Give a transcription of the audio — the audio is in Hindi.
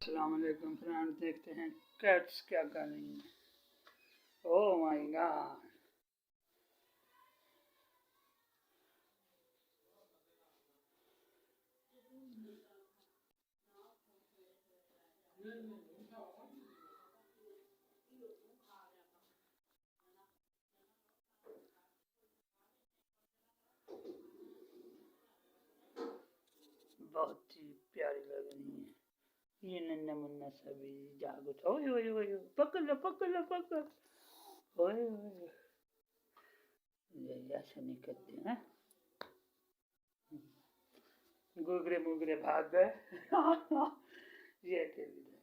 अस्सलाम वालेकुम फ्रेंड्स, देखते हैं कैट्स क्या कर रही हैं। ओह माय गॉड, बहुत ही प्यारी लग रही है। ये नन्ना मुन्ना सभी जागो तो ओए ओए ओए ओए, पकड़ लो पकड़ लो पकड़, ओए ओए, ये ऐसे नहीं करते हैं। गुगरे मुगरे भाग गए। ये टेबल